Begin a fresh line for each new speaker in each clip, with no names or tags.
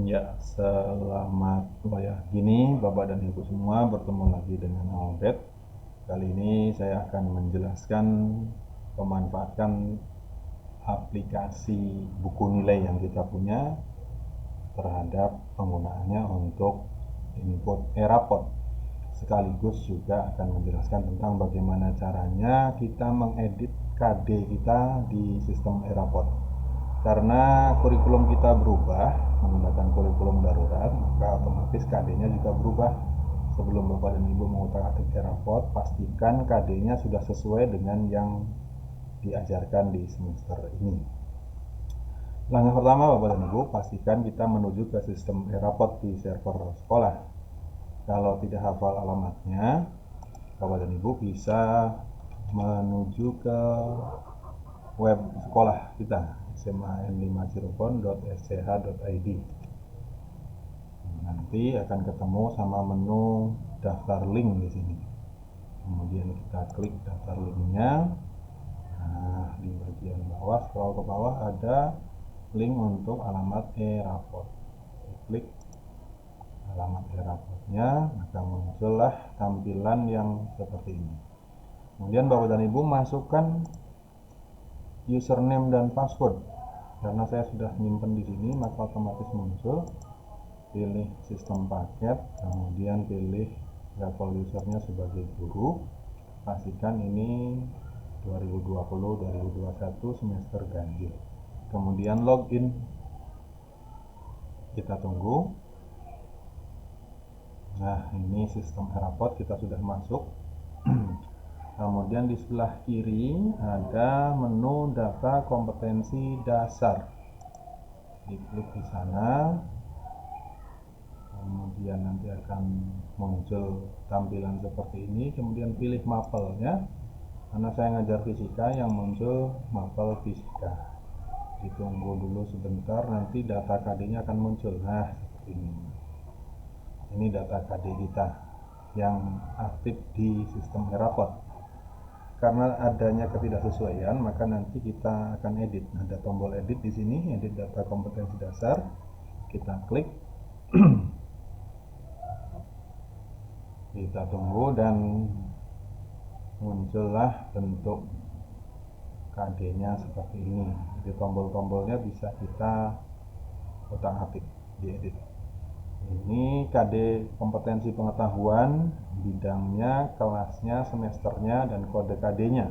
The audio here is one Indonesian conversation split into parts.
Ya, selamat gini Bapak dan Ibu semua, bertemu lagi dengan Albert. Kali ini saya akan menjelaskan pemanfaatan aplikasi buku nilai yang kita punya terhadap penggunaannya untuk input rapot. Sekaligus juga akan menjelaskan tentang bagaimana caranya kita mengedit KD kita di sistem rapot. Karena kurikulum kita berubah menggunakan kurikulum darurat, maka otomatis KD-nya juga berubah. Sebelum Bapak dan Ibu mengutak-atik rapot, pastikan KD-nya sudah sesuai dengan yang diajarkan di semester ini. Langkah pertama Bapak dan Ibu, pastikan kita menuju ke sistem rapot di server sekolah. Kalau tidak hafal alamatnya, Bapak dan Ibu bisa menuju ke web sekolah kita, sman5cirebon.sch.id. Nanti akan ketemu sama menu daftar link di sini. Kemudian kita klik daftar linknya. Nah, di bagian bawah, scroll ke bawah ada link untuk alamat e-raport. Klik alamat e-raportnya, maka muncullah tampilan yang seperti ini. Kemudian Bapak dan Ibu masukkan username dan password. Karena saya sudah nyimpen di sini, maka otomatis muncul. Pilih sistem paket, kemudian pilih level usernya sebagai guru. Pastikan ini 2020-2021 semester ganjil. Kemudian login. Kita tunggu. Nah, ini sistem rapot kita sudah masuk. Kemudian di sebelah kiri ada menu data kompetensi dasar. Diklik di sana. Kemudian nanti akan muncul tampilan seperti ini. Kemudian pilih mapelnya. Karena saya ngajar fisika, yang muncul mapel fisika. Ditunggu dulu sebentar, nanti data KD-nya akan muncul. Nah, seperti ini. Ini data KD kita yang aktif di sistem rapot. Karena adanya ketidaksesuaian, maka nanti kita akan edit. Ada tombol edit di sini, edit data kompetensi dasar. Kita klik. Kita tunggu dan muncullah bentuk KD-nya seperti ini. Jadi tombol-tombolnya bisa kita otak-atik, diedit. Ini KD kompetensi pengetahuan, bidangnya, kelasnya, semesternya, dan kode KD-nya.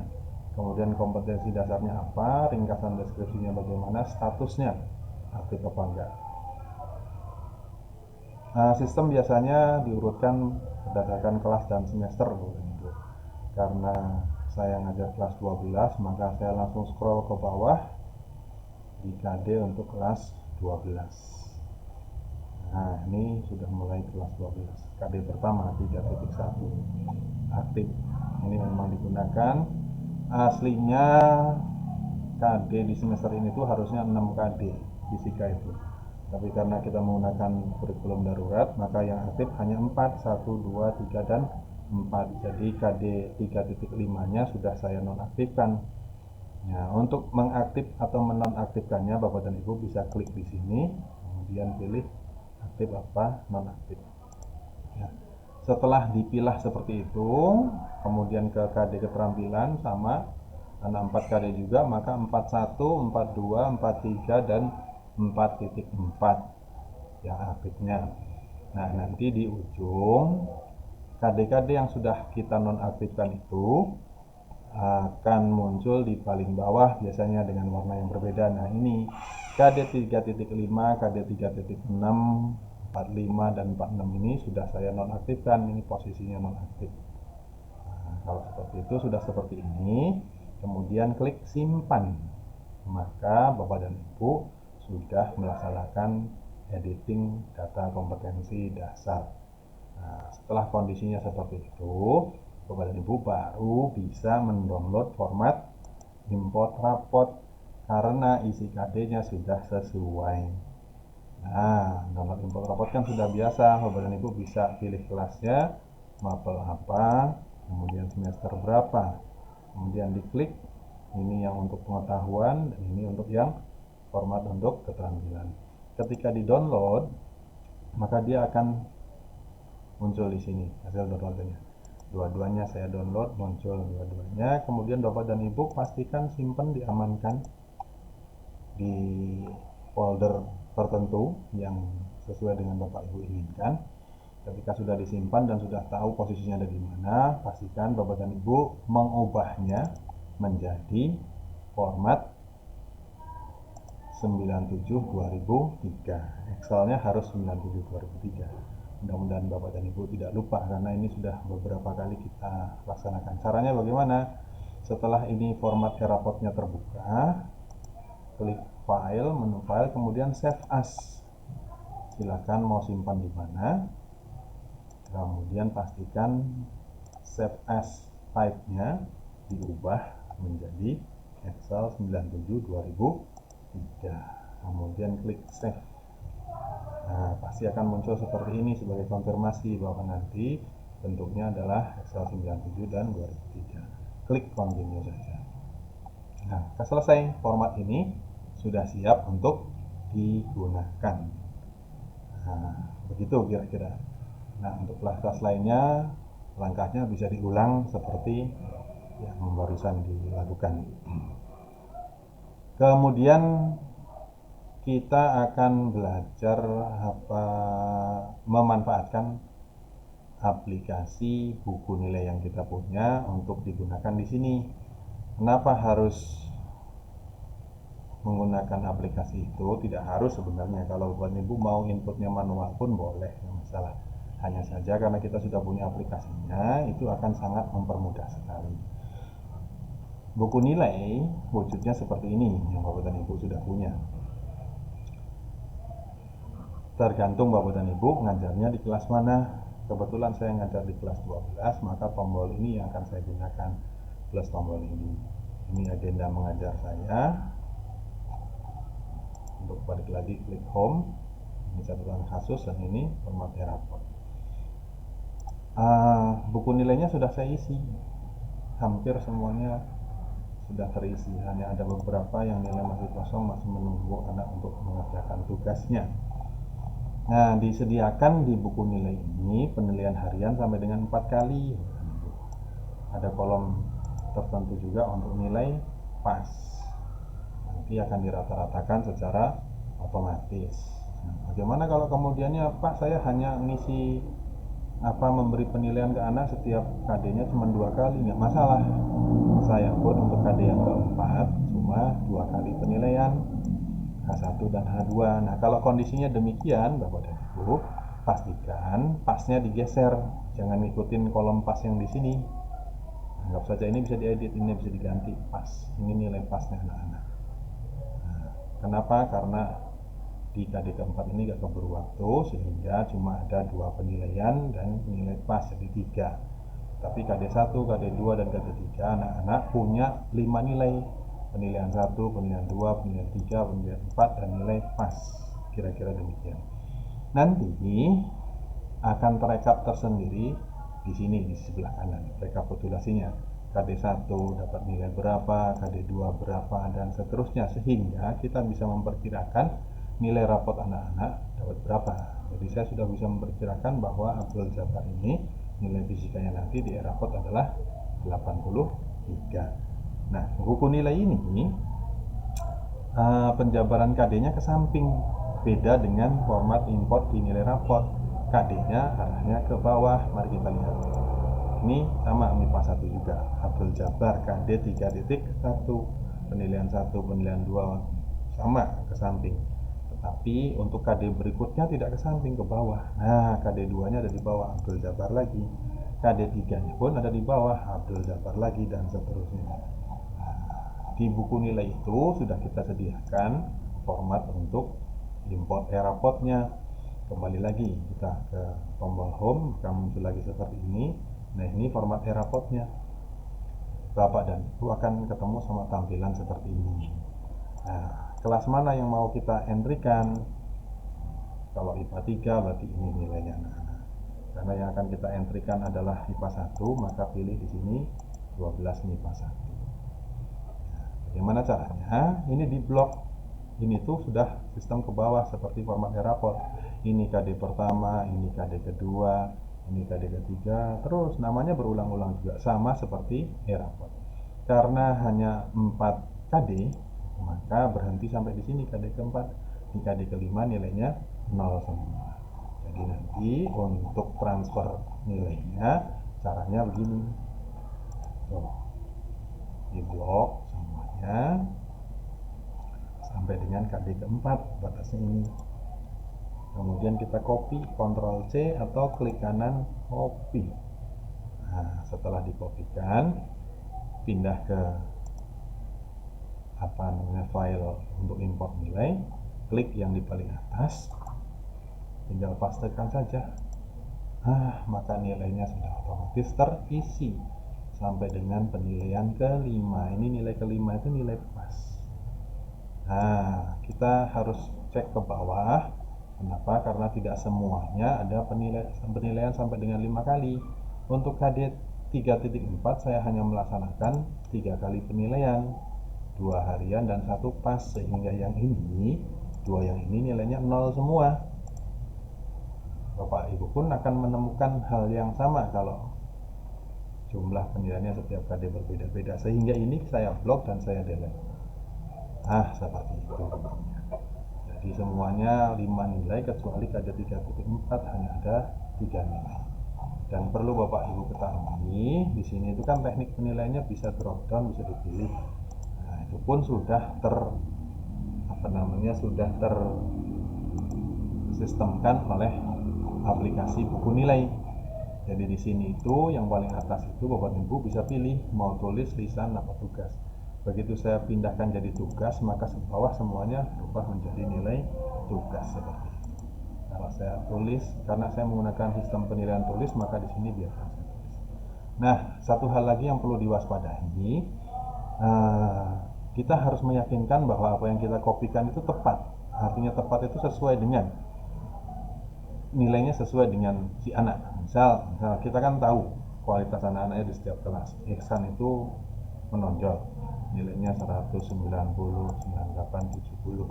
Kemudian kompetensi dasarnya apa, ringkasan deskripsinya bagaimana, statusnya aktif apa enggak. Nah, sistem biasanya diurutkan berdasarkan kelas dan semester. Karena saya ngajar kelas 12, maka saya langsung scroll ke bawah di KD untuk kelas 12. Nah, ini sudah mulai kelas 12. KD pertama 3.1 aktif. Ini memang digunakan. Aslinya KD di semester ini tuh harusnya 6 KD fisika itu. Tapi karena kita menggunakan kurikulum darurat, maka yang aktif hanya 4, 1, 2, 3, dan 4. Jadi KD 3.5-nya sudah saya nonaktifkan. Nah, untuk mengaktif atau menonaktifkannya, Bapak dan Ibu bisa klik di sini, kemudian pilih aktif apa nonaktif. Ya. Setelah dipilah seperti itu, kemudian ke KD keterampilan sama, karena 4 KD juga, maka 41, 42, 43, dan 4.4 yang aktifnya. Nah, nanti di ujung KD-KD yang sudah kita nonaktifkan itu akan muncul di paling bawah, biasanya dengan warna yang berbeda. Nah, ini KD 3.5, KD 3.6, 45, dan 46 ini sudah saya nonaktifkan. Ini posisinya nonaktif. Nah, kalau seperti itu, sudah seperti ini, kemudian klik simpan, maka Bapak dan Ibu sudah melaksanakan editing data kompetensi dasar. Nah, setelah kondisinya seperti itu, Bapak dan Ibu baru bisa mendownload format import rapot karena isi KD-nya sudah sesuai. Nah, download import rapot kan sudah biasa. Bapak dan Ibu bisa pilih kelasnya, mapel apa, kemudian semester berapa. Kemudian diklik, ini yang untuk pengetahuan, dan ini untuk yang format untuk keterampilan. Ketika di-download, maka dia akan muncul di sini hasil downloadnya. Dua-duanya saya download, muncul dua-duanya. Kemudian Bapak dan Ibu pastikan simpan, diamankan di folder tertentu yang sesuai dengan Bapak Ibu inginkan. Ketika sudah disimpan dan sudah tahu posisinya ada di mana, pastikan Bapak dan Ibu mengubahnya menjadi format 97/2003. Excelnya harus 97/2003. Mudah-mudahan Bapak dan Ibu tidak lupa, karena ini sudah beberapa kali kita laksanakan. Caranya bagaimana? Setelah ini format Eraport-nya terbuka, klik file, menu file, kemudian save as. Silakan mau simpan di mana. Kemudian pastikan save as type-nya diubah menjadi Excel 97/2003. Kemudian klik save. Nah, pasti akan muncul seperti ini sebagai konfirmasi bahwa nanti bentuknya adalah Excel 97 dan 2003. Klik continue saja. Nah, selesai, format ini sudah siap untuk digunakan. Nah, begitu kira-kira. Nah, untuk kelas-kelas lainnya langkahnya bisa diulang seperti yang barusan dilakukan. Kemudian kita akan belajar memanfaatkan aplikasi buku nilai yang kita punya untuk digunakan di sini. Kenapa harus menggunakan aplikasi itu? Tidak harus sebenarnya. Kalau Bapak Ibu mau inputnya manual pun boleh, tidak masalah. Hanya saja karena kita sudah punya aplikasinya, itu akan sangat mempermudah sekali. Buku nilai wujudnya seperti ini yang Bapak dan Ibu sudah punya. Tergantung Bapak dan Ibu ngajarnya di kelas mana. Kebetulan saya ngajar di kelas 12, maka tombol ini yang akan saya gunakan, plus tombol ini. Ini agenda mengajar saya. Untuk balik lagi, klik home. Ini catatan kasus dan ini format Eraport. Buku nilainya sudah saya isi. Hampir semuanya sudah terisi, hanya ada beberapa yang nilai masih kosong, masih menunggu anak untuk mengerjakan tugasnya. Nah, disediakan di buku nilai ini penilaian harian sampai dengan 4 kali. Ada kolom tertentu juga untuk nilai pas. Nanti akan dirata-ratakan secara otomatis. Nah, bagaimana kalau kemudiannya, Pak, saya hanya ngisi memberi penilaian ke anak setiap KD-nya cuma 2 kali, nggak masalah. Saya pun untuk KD yang keempat cuma 2 kali penilaian, H1 dan H2. Nah, kalau kondisinya demikian, Bapak dan Ibu, pastikan pasnya digeser, jangan ngikutin kolom pas yang di sini. Anggap saja ini bisa diedit, ini bisa diganti pas. Ini nilai pasnya anak-anak. Nah, kenapa? Karena di KD keempat ini gak keburu waktu, sehingga cuma ada 2 penilaian dan nilai pas, jadi 3. Tapi KD1, KD2, dan KD3 anak-anak punya 5 nilai. Penilaian 1, penilaian 2, penilaian 3, penilaian 4, dan nilai pas. Kira-kira demikian. Nanti akan terekap tersendiri di sini, di sebelah kanan, rekapitulasinya. KD1 dapat nilai berapa, KD2 berapa, dan seterusnya, sehingga kita bisa memperkirakan nilai rapot anak-anak dapat berapa. Jadi saya sudah bisa memperkirakan bahwa Abdul Jabbar ini nilai fisikanya nanti di rapot adalah 83. Nah, buku nilai ini penjabaran KD-nya ke samping, beda dengan format import di nilai rapot. KD-nya arahnya ke bawah. Mari kita lihat. Ini sama MIPA 1 juga, Abdul Jabbar KD 3.1, penilaian 1, penilaian 2 sama ke samping. Tapi untuk KD berikutnya tidak ke samping, ke bawah. Nah, KD2 nya ada di bawah, Abdul Jabbar lagi. KD3 nya pun ada di bawah, Abdul Jabbar lagi, dan seterusnya. Nah, di buku nilai itu sudah kita sediakan format untuk import Eraport-nya. Kembali lagi kita ke tombol home, akan muncul lagi seperti ini. Nah, ini format Eraport-nya. Bapak dan Ibu akan ketemu sama tampilan seperti ini. Nah, kelas mana yang mau kita entrykan? Kalau IPA 3 berarti ini nilainya anak-anak. Karena yang akan kita entrykan adalah IPA 1, maka pilih di sini 12 MIPA 1. Nah, bagaimana caranya? Ini di blok ini tuh sudah sistem ke bawah seperti format e-raport. Ini KD pertama, ini KD kedua, ini KD ketiga, terus namanya berulang-ulang juga sama seperti e-raport. Karena hanya 4 KD, maka berhenti sampai di sini KD keempat. Di KD kelima nilainya 0 semua. Jadi nanti untuk transfer nilainya caranya begini. Tuh, di blok semuanya sampai dengan KD keempat batasnya ini. Kemudian kita copy, Ctrl C atau klik kanan copy. Nah, setelah dikopikan, pindah ke file untuk import nilai, klik yang di paling atas, tinggal pastekan saja. Maka nilainya sudah otomatis terisi sampai dengan penilaian kelima. Ini nilai kelima itu nilai pas. Nah, kita harus cek ke bawah. Kenapa? Karena tidak semuanya ada penilaian sampai dengan 5 kali. Untuk KD 3.4 saya hanya melaksanakan 3 kali penilaian, 2 harian dan 1 pas, sehingga yang ini, 2 yang ini nilainya 0 semua. Bapak Ibu pun akan menemukan hal yang sama kalau jumlah penilaiannya setiap KD berbeda-beda, sehingga ini saya blok dan saya delete. Seperti itu. Jadi semuanya 5 nilai, kecuali KD 3.4 hanya ada 3 nilai. Dan perlu Bapak Ibu ketahui, di sini itu kan teknik penilaiannya bisa drop down, bisa dipilih. Nah, itu pun sudah sudah tersistemkan oleh aplikasi buku nilai. Jadi di sini itu yang paling atas itu Bapak Ibu bisa pilih mau tulis, lisan, apa tugas. Begitu saya pindahkan jadi tugas, maka ke bawah semuanya berubah menjadi nilai tugas seperti itu. Kalau saya tulis, karena saya menggunakan sistem penilaian tulis, maka di sini biarkan saya tulis. Nah, satu hal lagi yang perlu diwaspadai, kita harus meyakinkan bahwa apa yang kita kopikan itu tepat. Artinya tepat itu sesuai dengan nilainya, sesuai dengan si anak. Misal kita kan tahu kualitas anak-anaknya di setiap kelas. Ihsan itu menonjol, nilainya 190, 98, 70.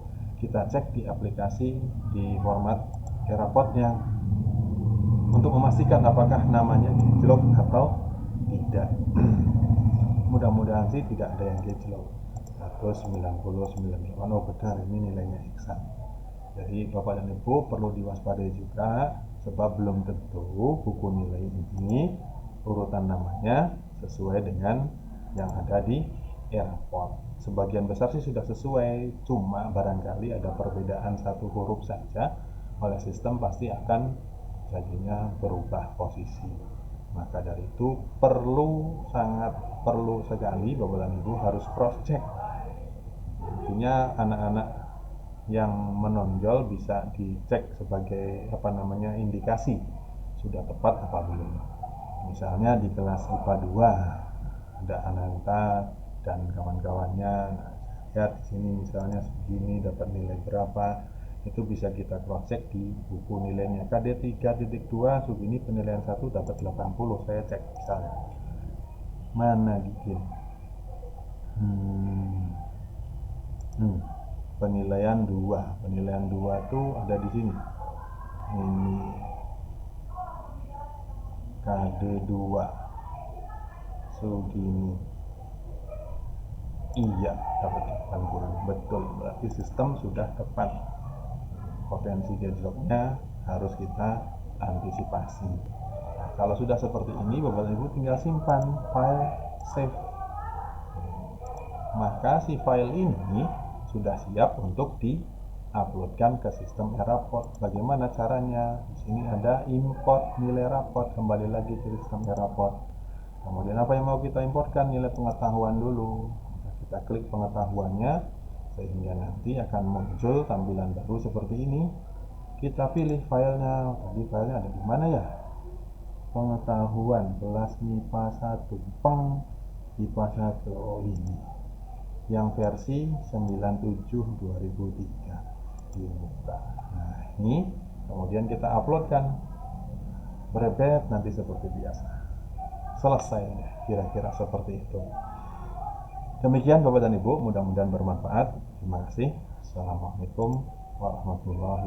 Kita cek di aplikasi di format e-raportnya untuk memastikan apakah namanya gejlok atau tidak. Mudah-mudahan sih tidak ada yang gejlok. 190, 98, oh benar, ini nilainya Ihsan. Jadi Bapak dan Ibu perlu diwaspadai juga, sebab belum tentu buku nilai ini urutan namanya sesuai dengan yang ada di e-raport. Sebagian besar sih sudah sesuai, cuma barangkali ada perbedaan satu huruf saja, oleh sistem pasti akan jadinya berubah posisi. Maka dari itu sangat perlu sekali Bapak dan Ibu harus cross check. Intinya anak-anak yang menonjol bisa dicek sebagai indikasi sudah tepat apa belum. Misalnya di kelas IPA 2 ada Ananta dan kawan-kawannya. Lihat di sini misalnya segini dapat nilai berapa, itu bisa kita cross check di buku nilainya. KD 3.2 segini penilaian 1 dapat 80, saya cek misalnya. Mana gitu. Penilaian 2 tuh ada di sini. Ini KD 2 segini. Iya, dapat 80. Betul, berarti sistem sudah tepat. Potensi gejloknya harus kita antisipasi. Nah, kalau sudah seperti ini, Bapak Ibu tinggal simpan file save. Maka si file ini sudah siap untuk di-uploadkan ke sistem e-raport. Bagaimana caranya? Di sini ada import nilai raport, kembali lagi ke sistem e-raport. Kemudian apa yang mau kita importkan? Nilai pengetahuan dulu. Kita klik pengetahuannya, sehingga nanti akan muncul tampilan baru seperti ini. Kita pilih filenya. Tadi filenya ada di mana ya? Pengetahuan kelas MIPA 1, IPA 1. Oh, ini yang versi 97/2003 dibuka. Nah, ini kemudian kita uploadkan, berebet nanti seperti biasa. Selesai, kira-kira seperti itu. Demikian Bapak dan Ibu, mudah-mudahan bermanfaat. Terima kasih. Wassalamualaikum warahmatullahi